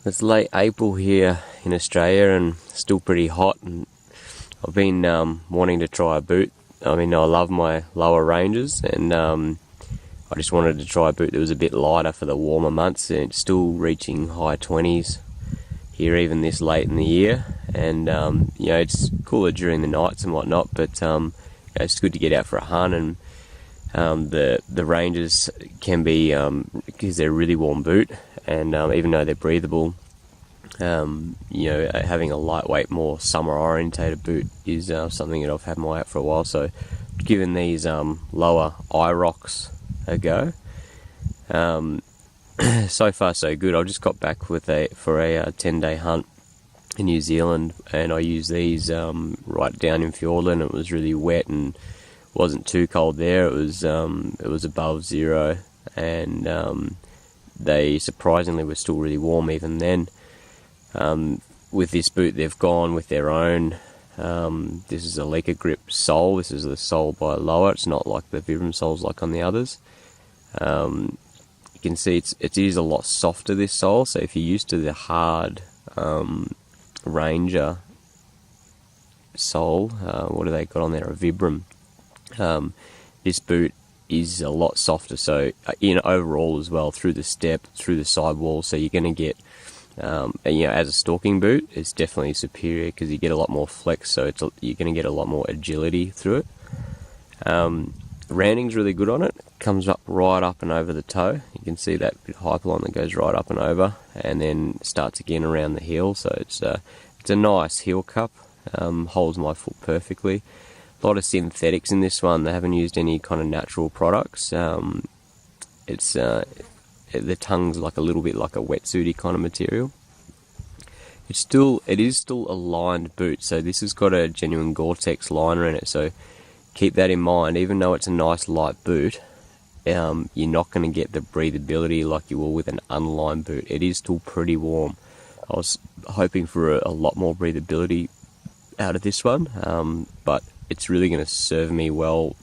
It's late April here in Australia and still pretty hot, and I've been wanting to try a boot. I mean, I love my lower ranges, and I just wanted to try a boot that was a bit lighter for the warmer months, and it's still reaching high 20s here even this late in the year. And you know, it's cooler during the nights and whatnot, but you know, it's good to get out for a hunt. And the ranges can be, because they're a really warm boot, and even though they're breathable, you know, having a lightweight, more summer orientated boot is something that I've had my eye out for a while. So given these LOWA Irox a go. So far so good. I just got back for a 10-day hunt in New Zealand, and I used these right down in Fiordland. It was really wet and wasn't too cold there. It was above zero, and they surprisingly were still really warm even then. With this boot, they've gone with their own. This is a Leica grip sole. This is the sole by LOWA. It's not like the Vibram soles like on the others. You can see it is a lot softer, this sole. So if you're used to the hard Ranger sole, what do they got on there? A Vibram. This boot is a lot softer. So overall as well, through the step, through the sidewall. So you're going to get, you know, as a stalking boot, it's definitely superior because you get a lot more flex. So you're going to get a lot more agility through it. Rounding's really good on it. Comes up right up and over the toe. You can see that bit of hyperline that goes right up and over, and then starts again around the heel. So it's a nice heel cup. Holds my foot perfectly. A lot of synthetics in this one. They haven't used any kind of natural products. The tongue's like a little bit like a wetsuity kind of material. It is still a lined boot. So this has got a genuine Gore-Tex liner in it. So keep that in mind. Even though it's a nice light boot, you're not going to get the breathability like you will with an unlined boot. It is still pretty warm. I was hoping for a lot more breathability out of this one, but it's really going to serve me well.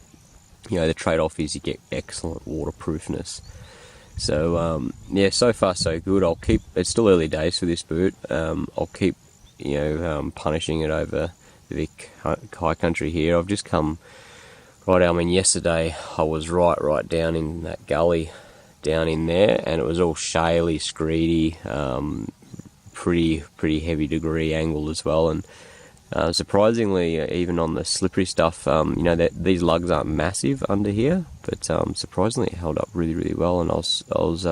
You know, the trade-off is you get excellent waterproofness. So yeah, so far so good. It's still early days for this boot. I'll keep, you know, punishing it over the high country here. I've just come right, I mean, yesterday I was right down in that gully down in there, and it was all shaly, screedy, pretty heavy degree angle as well. And surprisingly, even on the slippery stuff, you know, these lugs aren't massive under here, but surprisingly it held up really well. And I was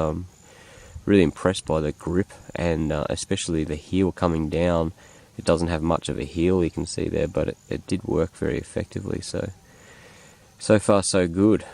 really impressed by the grip, and especially the heel coming down. It doesn't have much of a heel, you can see there, but it did work very effectively. So far so good.